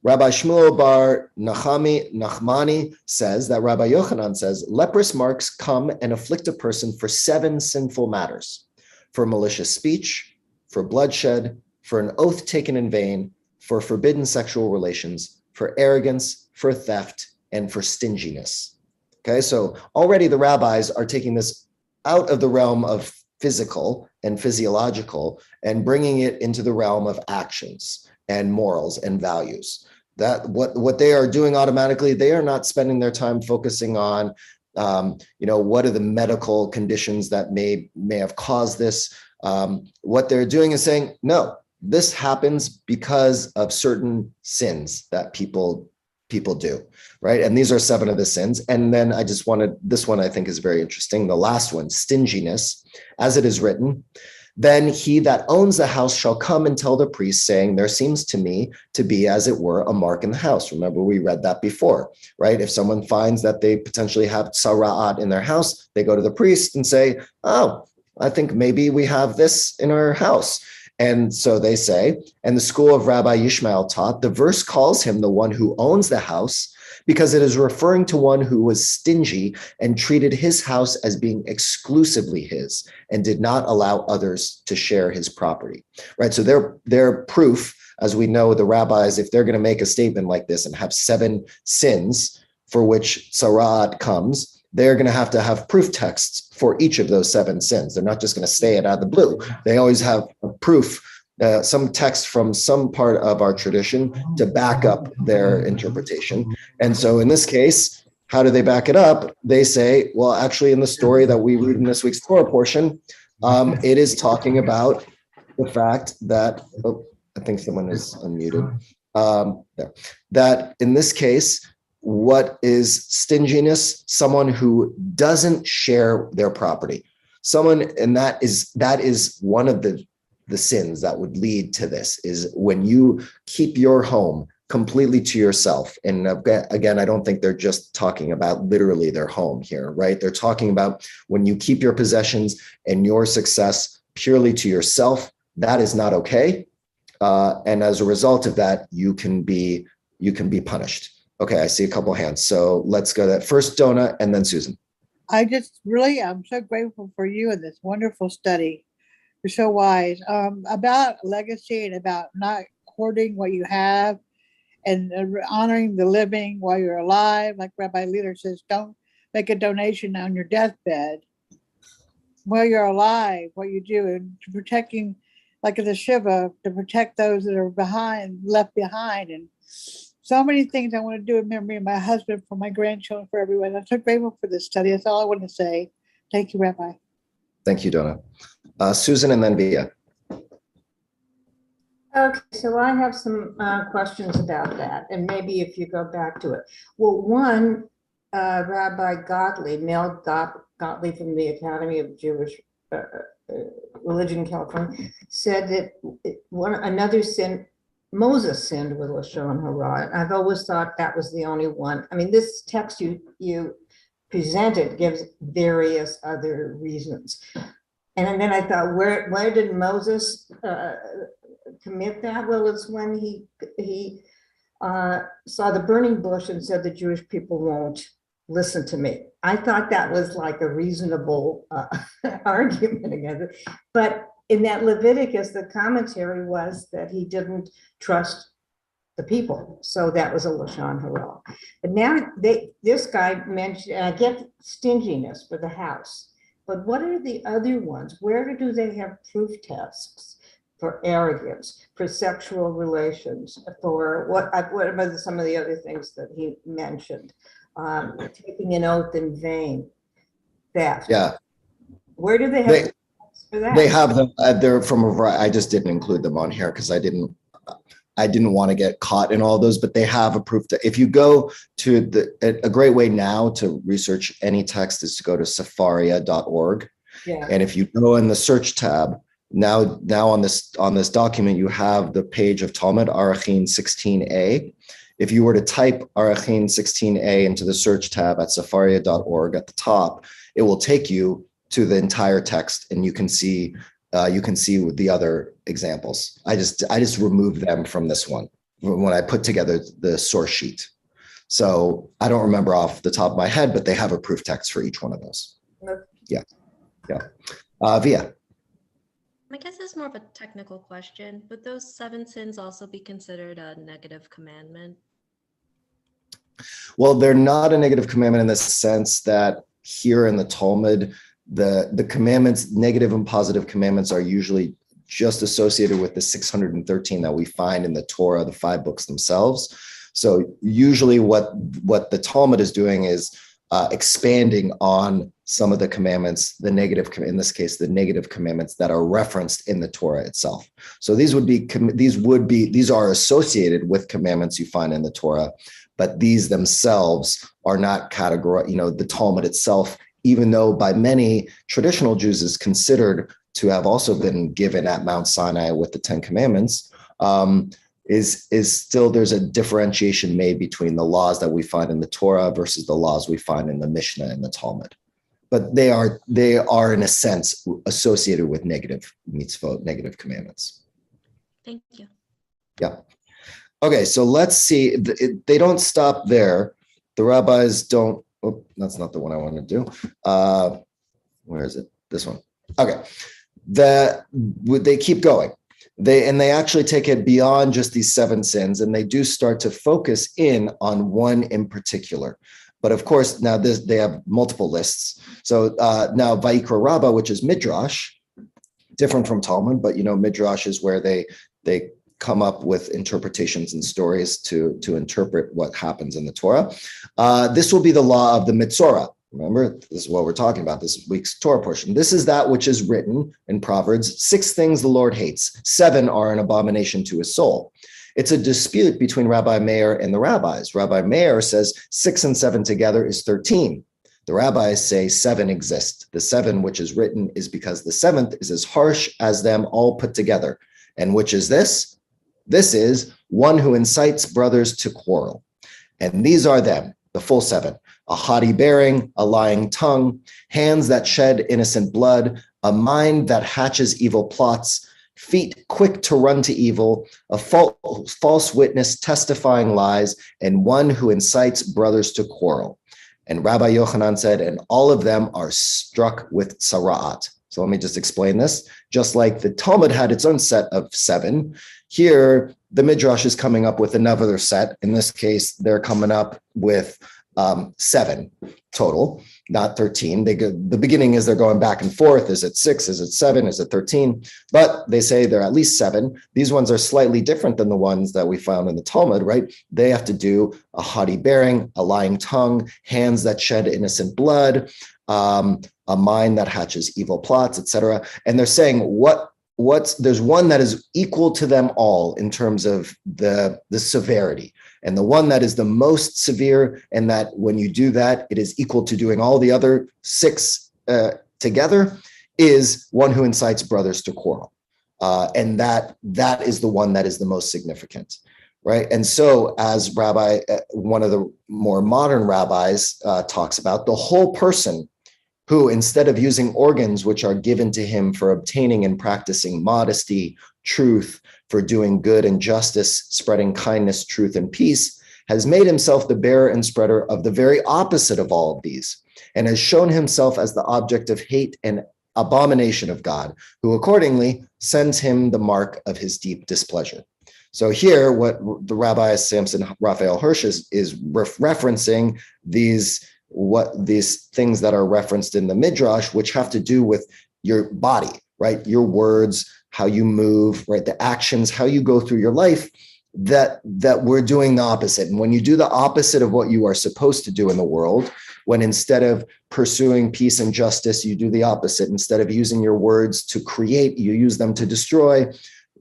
[SPEAKER 1] Rabbi Shmuel bar Nachmani says that Rabbi Yochanan says, leprous marks come and afflict a person for 7 sinful matters: for malicious speech, for bloodshed, for an oath taken in vain, for forbidden sexual relations, for arrogance, for theft, and for stinginess. Okay, so already the rabbis are taking this out of the realm of physical and physiological and bringing it into the realm of actions and morals and values. That what they are doing automatically, they are not spending their time focusing on, what are the medical conditions that may have caused this. What they're doing is saying, no, this happens because of certain sins that people do, right? And these are 7 of the sins. And then this one I think is very interesting. The last one, stinginess, as it is written, then he that owns the house shall come and tell the priest, saying, there seems to me to be, as it were, a mark in the house. Remember, we read that before, right? If someone finds that they potentially have tzara'at in their house, they go to the priest and say, oh, I think maybe we have this in our house. And so they say, and the school of Rabbi Yishmael taught, the verse calls him the one who owns the house, because it is referring to one who was stingy and treated his house as being exclusively his and did not allow others to share his property, right? So their proof, as we know, the rabbis, if they're going to make a statement like this and have 7 sins for which tzara'at comes, they're going to have proof texts for each of those 7 sins. They're not just going to say it out of the blue. They always have a proof, some text from some part of our tradition to back up their interpretation. And so in this case, how do they back it up? They say, well, actually in the story that we read in this week's Torah portion, it is talking about the fact that, I think someone is unmuted, that in this case, what is stinginess? Someone who doesn't share their property. And that is one of the sins that would lead to this, is when you keep your home completely to yourself. And again, I don't think they're just talking about literally their home here, right? They're talking about when you keep your possessions and your success purely to yourself, that is not okay. And as a result of that, you can be punished. Okay, I see a couple hands. So let's go that first, Donna, and then Susan.
[SPEAKER 2] I'm so grateful for you and this wonderful study. You're so wise. About legacy and about not hoarding what you have and honoring the living while you're alive. Like Rabbi Leader says, don't make a donation on your deathbed. While you're alive, what you do, and protecting, like in the Shiva, to protect those that are left behind. And so many things I want to do with me and my husband, for my grandchildren, for everyone. I'm so grateful for this study. That's all I want to say. Thank you, Rabbi.
[SPEAKER 1] Thank you, Donna. Susan and then Via.
[SPEAKER 7] Okay, so I have some questions about that, and maybe if you go back to it. Well, one, Rabbi Gottlieb, Mel Gottlieb from the Academy of Jewish Religion in California, said that another sin, Moses sinned with Lashon Hara. I've always thought that was the only one. I mean, this text you presented gives various other reasons. And then I thought, where did Moses commit that? Well, it's when he saw the burning bush and said the Jewish people won't listen to me. I thought that was like a reasonable argument against it. But in that Leviticus, the commentary was that he didn't trust the people. So that was a Lashon Hara. But now this guy mentioned, I get stinginess for the house. But what are the other ones? Where do they have proof texts for arrogance, for sexual relations, for what are some of the other things that he mentioned? Taking an oath in vain, theft.
[SPEAKER 1] Yeah.
[SPEAKER 7] Where do they have texts for that?
[SPEAKER 1] They have them. They're from a variety. I just didn't include them on here because I didn't want to get caught in all those, but they have a proof that if you go to a great way now to research any text is to go to Sefaria.org.
[SPEAKER 7] Yeah.
[SPEAKER 1] And if you go in the search tab, now on this document, you have the page of Talmud Arachin 16a. If you were to type Arachin 16a into the search tab at safaria.org at the top, it will take you to the entire text, and you can see the other examples. I just removed them from this one when I put together the source sheet. So I don't remember off the top of my head, but they have a proof text for each one of those. Yeah. Via.
[SPEAKER 3] I guess it's more of a technical question. Would those 7 sins also be considered a negative commandment?
[SPEAKER 1] Well, they're not a negative commandment in the sense that here in the Talmud, the commandments, negative and positive commandments, are usually just associated with the 613 that we find in the Torah, the 5 books themselves. So usually what the Talmud is doing is expanding on some of the commandments, in this case, the negative commandments that are referenced in the Torah itself. So these are associated with commandments you find in the Torah, but these themselves are not categorized. The Talmud itself, even though by many traditional Jews is considered to have also been given at Mount Sinai with the 10 Commandments, is still, there's a differentiation made between the laws that we find in the Torah versus the laws we find in the Mishnah and the Talmud. But they are in a sense associated with negative mitzvot, negative commandments.
[SPEAKER 3] Thank you.
[SPEAKER 1] Yeah. Okay, so let's see. They don't stop there. The rabbis don't. Oh, that's not the one I want to do. Where is it? This one. Okay. They keep going. They actually take it beyond just these 7 sins, and they do start to focus in on one in particular. But of course, now they have multiple lists. So now Vayikra Rabbah, which is Midrash, different from Talmud, but Midrash is where they come up with interpretations and stories to interpret what happens in the Torah. This will be the law of the Metzora. Remember, this is what we're talking about, this week's Torah portion. This is that which is written in Proverbs: 6 things the Lord hates, 7 are an abomination to his soul. It's a dispute between Rabbi Meir and the rabbis. Rabbi Meir says 6 and 7 together is 13. The rabbis say 7 exist. The 7 which is written is because the 7th is as harsh as them all put together. And which is this? This is one who incites brothers to quarrel. And these are them, the full 7. A haughty bearing, a lying tongue, hands that shed innocent blood, a mind that hatches evil plots, feet quick to run to evil, a false witness testifying lies, and one who incites brothers to quarrel. And Rabbi Yochanan said, and all of them are struck with tzara'at. So let me just explain this. Just like the Talmud had its own set of 7, here the Midrash is coming up with another set. In this case, they're coming up with 7 total, not 13. The beginning is they're going back and forth. Is it 6? Is it 7? Is it 13? But they say they're at least 7. These ones are slightly different than the ones that we found in the Talmud, right? They have to do a haughty bearing, a lying tongue, hands that shed innocent blood, a mind that hatches evil plots, etc. And they're saying there's one that is equal to them all in terms of the severity. And the one that is the most severe, and that when you do that, it is equal to doing all the other 6 together, is one who incites brothers to quarrel. And that is the one that is the most significant, right? And so as one of the more modern rabbis talks about, the whole person who, instead of using organs which are given to him for obtaining and practicing modesty, truth, for doing good and justice, spreading kindness, truth, and peace, has made himself the bearer and spreader of the very opposite of all of these, and has shown himself as the object of hate and abomination of God, who accordingly sends him the mark of his deep displeasure. So here, what the Rabbi Samson Raphael Hirsch is referencing these things that are referenced in the Midrash, which have to do with your body, right? Your words, how you move, right? The actions, how you go through your life, that we're doing the opposite. And when you do the opposite of what you are supposed to do in the world, when instead of pursuing peace and justice, you do the opposite. Instead of using your words to create, you use them to destroy.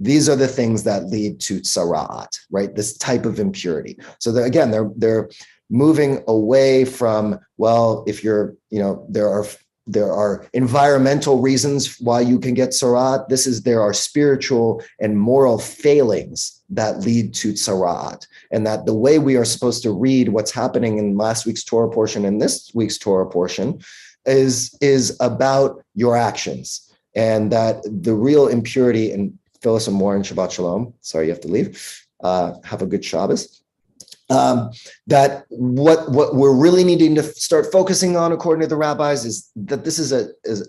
[SPEAKER 1] These are the things that lead to tzara'at, right? This type of impurity. So they're moving away from, well, if you're, there are there are environmental reasons why you can get tzara'at. There are spiritual and moral failings that lead to tzara'at, and that the way we are supposed to read what's happening in last week's Torah portion and this week's Torah portion is about your actions, and that the real impurity, and Phyllis and Warren, Shabbat Shalom. Sorry, you have to leave. Have a good Shabbos. That what we're really needing to start focusing on, according to the rabbis, is that this is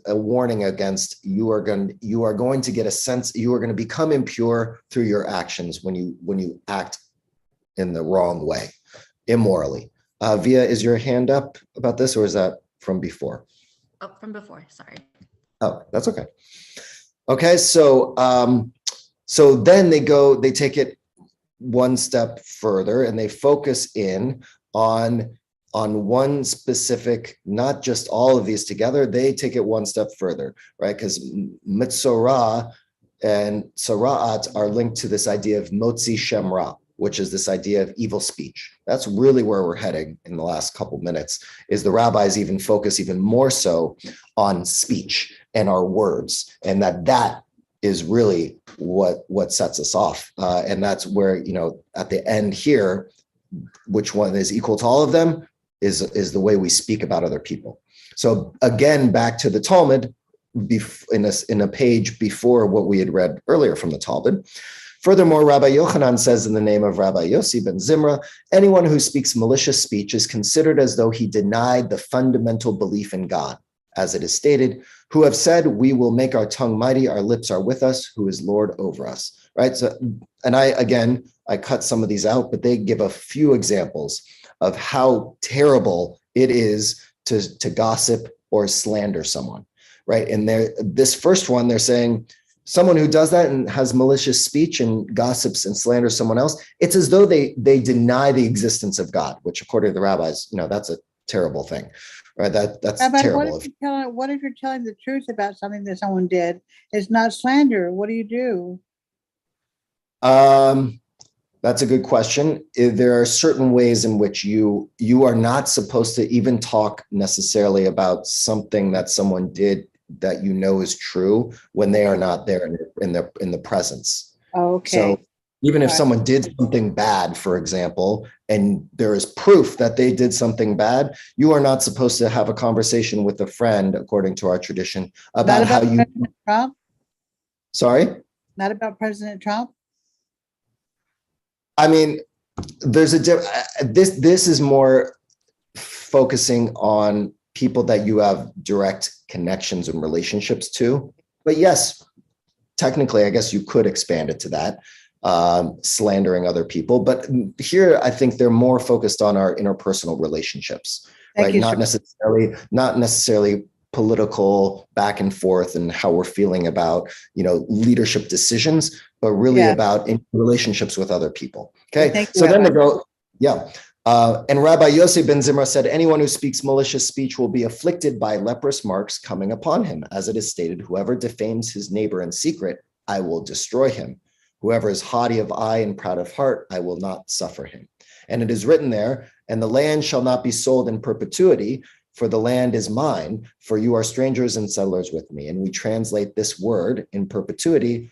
[SPEAKER 1] a warning against you are going to get a sense, you are going to become impure through your actions when you act in the wrong way, immorally. Via, is your hand up about this, or is that from before?
[SPEAKER 3] Oh, from before, sorry.
[SPEAKER 1] Oh, that's okay. Okay, so then they take it one step further, and they focus in on one specific, not just all of these together. They take it one step further, right? Because Metzorah and Tzara'at are linked to this idea of Motzi Shem Ra, which is this idea of evil speech. That's really where we're heading in the last couple minutes, is the rabbis even focus even more so on speech and our words, and that is really what sets us off. And that's where, at the end here, which one is equal to all of them is the way we speak about other people. So again, back to the Talmud, in a page before what we had read earlier from the Talmud. Furthermore, Rabbi Yochanan says in the name of Rabbi Yossi ben Zimra, anyone who speaks malicious speech is considered as though he denied the fundamental belief in God. As it is stated, who have said, we will make our tongue mighty, our lips are with us, who is Lord over us, right? So, and I cut some of these out, but they give a few examples of how terrible it is to gossip or slander someone, right? And this first one, they're saying, someone who does that and has malicious speech and gossips and slanders someone else, it's as though they deny the existence of God, which according to the rabbis, that's a terrible thing. Right, that's
[SPEAKER 2] Rabbi,
[SPEAKER 1] terrible.
[SPEAKER 2] What if you're telling the truth about something that someone did? It's not slander. What do you do?
[SPEAKER 1] That's a good question. There are certain ways in which you are not supposed to even talk necessarily about something that someone did that is true when they are not there in the presence.
[SPEAKER 2] Okay.
[SPEAKER 1] So even if someone did something bad, for example, and there is proof that they did something bad, you are not supposed to have a conversation with a friend, according to our tradition, about how you.
[SPEAKER 2] President Trump?
[SPEAKER 1] Sorry?
[SPEAKER 2] Not about President Trump?
[SPEAKER 1] I mean, there's this is more focusing on people that you have direct connections and relationships to. But yes, technically, I guess you could expand it to that. Slandering other people, but here I think they're more focused on our interpersonal relationships, right? Not necessarily political back and forth and how we're feeling about leadership decisions, but really about in relationships with other people. Okay, so then they go, and Rabbi Yossi ben Zimra said, anyone who speaks malicious speech will be afflicted by leprous marks coming upon him, as it is stated, whoever defames his neighbor in secret, I will destroy him. Whoever is haughty of eye and proud of heart, I will not suffer him. And it is written there, and the land shall not be sold in perpetuity, for the land is mine, for you are strangers and settlers with me. And we translate this word in perpetuity,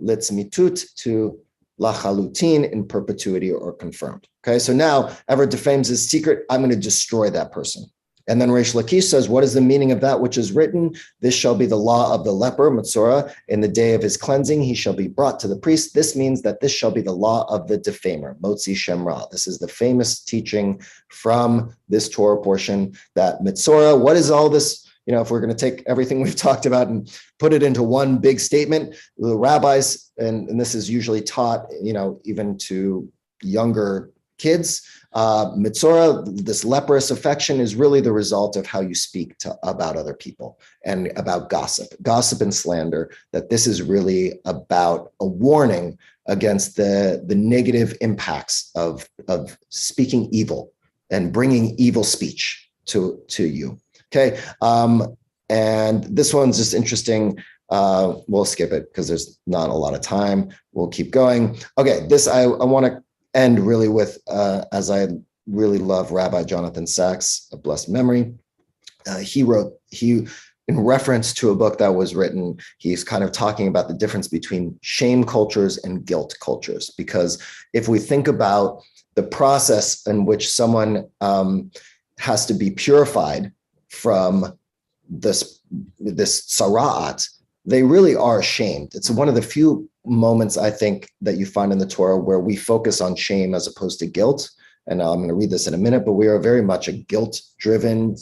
[SPEAKER 1] litzmitut, to lachalutin, in perpetuity or confirmed. Okay, so now, ever defames his secret, I'm going to destroy that person. And then Reish Lakish says, what is the meaning of that which is written? This shall be the law of the leper, Metzora. In the day of his cleansing, he shall be brought to the priest. This means that this shall be the law of the defamer, Motzi Shem Ra. This is the famous teaching from this Torah portion that Metzora, what is all this? If we're going to take everything we've talked about and put it into one big statement, the rabbis, and this is usually taught, even to younger kids, Metzora, this leprous affection, is really the result of how you speak about other people and about gossip and slander, that this is really about a warning against the negative impacts of speaking evil and bringing evil speech to you. Okay. And this one's just interesting. We'll skip it because there's not a lot of time. We'll keep going. Okay. This, I want to end really with, as I really love Rabbi Jonathan Sachs, a blessed memory. he in reference to a book that was written, he's kind of talking about the difference between shame cultures and guilt cultures. Because if we think about the process in which someone has to be purified from this sara'at, they really are ashamed. It's one of the few moments, I think, that you find in the Torah where we focus on shame as opposed to guilt. And I'm going to read this in a minute, but we are very much a guilt-driven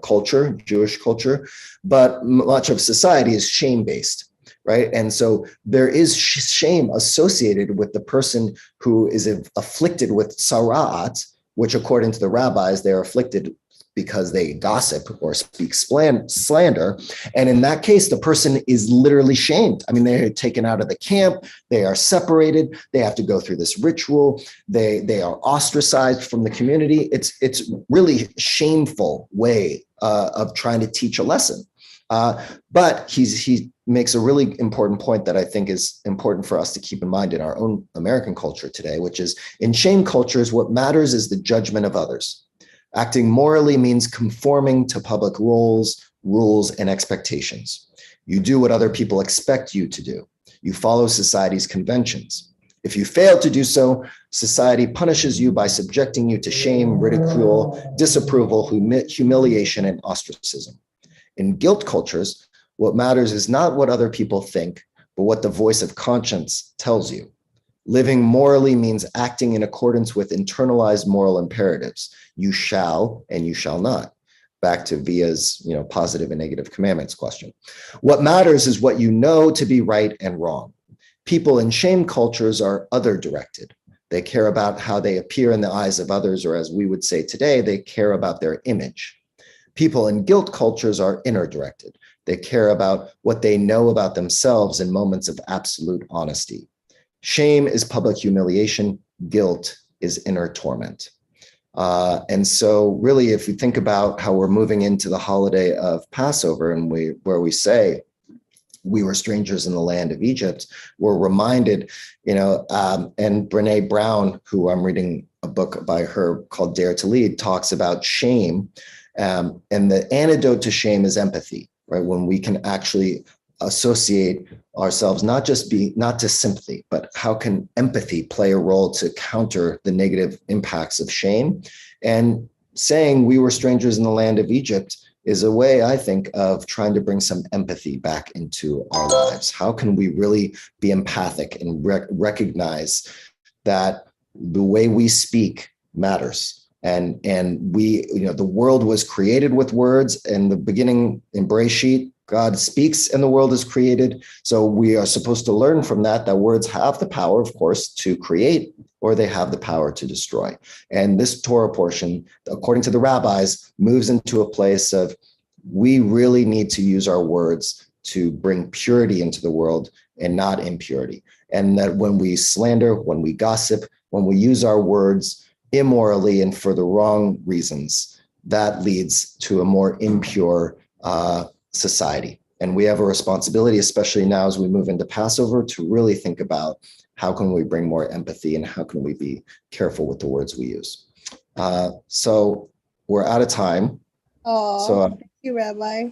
[SPEAKER 1] culture, Jewish culture, but much of society is shame-based, right? And so there is shame associated with the person who is afflicted with sara'at, which according to the rabbis, they are afflicted because they gossip or speak slander. And in that case, the person is literally shamed. I mean, they're taken out of the camp, they are separated, they have to go through this ritual, they are ostracized from the community. It's really shameful way of trying to teach a lesson. But he makes a really important point that I think is important for us to keep in mind in our own American culture today, which is in shame cultures, what matters is the judgment of others. Acting morally means conforming to public roles, rules, and expectations. You do what other people expect you to do. You follow society's conventions. If you fail to do so, society punishes you by subjecting you to shame, ridicule, disapproval, humiliation, and ostracism. In guilt cultures, what matters is not what other people think, but what the voice of conscience tells you. Living morally means acting in accordance with internalized moral imperatives. You shall and you shall not. Back to Via's, positive and negative commandments question. What matters is what you know to be right and wrong. People in shame cultures are other directed. They care about how they appear in the eyes of others, or as we would say today, they care about their image. People in guilt cultures are inner directed. They care about what they know about themselves in moments of absolute honesty. Shame is public humiliation. Guilt is inner torment. And so really, if you think about how we're moving into the holiday of Passover and where we say we were strangers in the land of Egypt, we're reminded, and Brene Brown, who I'm reading a book by her called Dare to Lead, talks about shame. And the antidote to shame is empathy, right? When we can actually associate ourselves, not to sympathy, but how can empathy play a role to counter the negative impacts of shame? And saying we were strangers in the land of Egypt is a way, I think, of trying to bring some empathy back into our lives. How can we really be empathic and recognize that the way we speak matters? And we, the world was created with words. In the beginning, in Bereshit, God speaks and the world is created. So we are supposed to learn from that words have the power, of course, to create, or they have the power to destroy. And this Torah portion, according to the rabbis, moves into a place of we really need to use our words to bring purity into the world and not impurity. And that when we slander, when we gossip, when we use our words immorally and for the wrong reasons, that leads to a more impure society. And we have a responsibility, especially now as we move into Passover, to really think about how can we bring more empathy and how can we be careful with the words we use. So we're out of time.
[SPEAKER 2] Oh, thank you, Rabbi.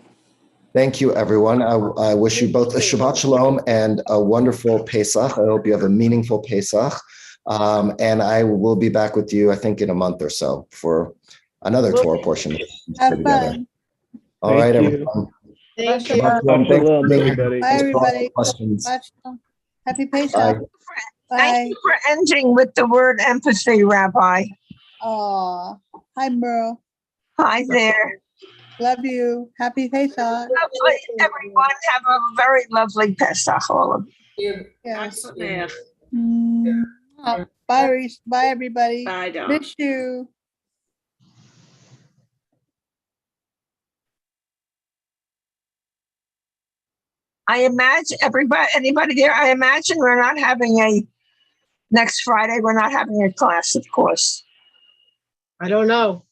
[SPEAKER 1] Thank you, everyone. I wish you both a Shabbat Shalom and a wonderful Pesach. I hope you have a meaningful Pesach. And I will be back with you, I think, in a month or so for another Torah portion.
[SPEAKER 2] Have fun.
[SPEAKER 1] All right, everyone.
[SPEAKER 4] Thank you.
[SPEAKER 1] Shabbat Shalom,
[SPEAKER 9] everybody.
[SPEAKER 2] Bye, everybody.
[SPEAKER 1] Questions.
[SPEAKER 2] Happy Pesach.
[SPEAKER 1] Bye.
[SPEAKER 2] Bye.
[SPEAKER 10] Thank you for ending with the word empathy, Rabbi.
[SPEAKER 2] Oh, hi, Merle.
[SPEAKER 10] Hi there.
[SPEAKER 2] Love you. Happy Pesach.
[SPEAKER 10] Lovely, everyone. Have a very lovely Pesach, all of you.
[SPEAKER 2] Yes.
[SPEAKER 7] Yeah.
[SPEAKER 2] Bye, Reese. Bye, everybody.
[SPEAKER 7] Bye, Dawn.
[SPEAKER 2] Miss you.
[SPEAKER 10] I imagine anybody there, I imagine we're not having next Friday, we're not having a class, of course.
[SPEAKER 4] I don't know.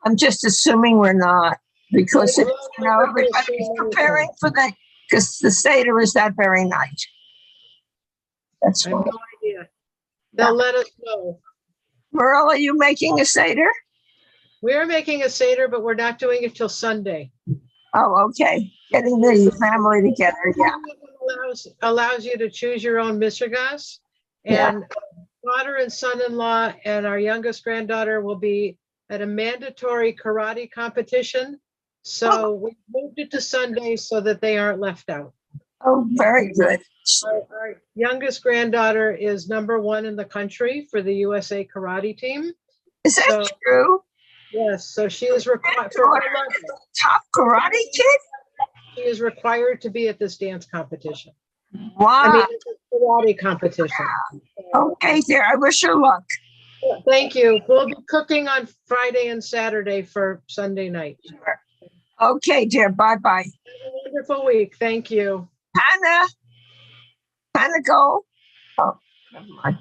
[SPEAKER 10] I'm just assuming we're not, because everybody's preparing because the Seder is that very night. That's
[SPEAKER 4] I have
[SPEAKER 10] why.
[SPEAKER 4] no idea. They'll let us know.
[SPEAKER 10] Merle, are you making a Seder?
[SPEAKER 4] We are making a Seder, but we're not doing it till Sunday.
[SPEAKER 10] Oh, okay. Getting the family together, yeah.
[SPEAKER 4] Allows you to choose your own misragas. And daughter and son-in-law and our youngest granddaughter will be at a mandatory karate competition. So we moved it to Sunday so that they aren't left out.
[SPEAKER 10] Oh, very good.
[SPEAKER 4] Our youngest granddaughter is #1 in the country for the USA karate team.
[SPEAKER 10] Is that true?
[SPEAKER 4] Yes, so she is required.
[SPEAKER 10] Top karate kid?
[SPEAKER 4] She is required to be at this dance competition.
[SPEAKER 10] Wow.
[SPEAKER 4] I mean, it's a karate competition.
[SPEAKER 10] Okay, dear. I wish her luck.
[SPEAKER 4] Thank you. We'll be cooking on Friday and Saturday for Sunday night.
[SPEAKER 10] Okay, dear. Bye-bye.
[SPEAKER 4] Have a wonderful week. Thank you.
[SPEAKER 10] Hannah, go. Oh, never mind.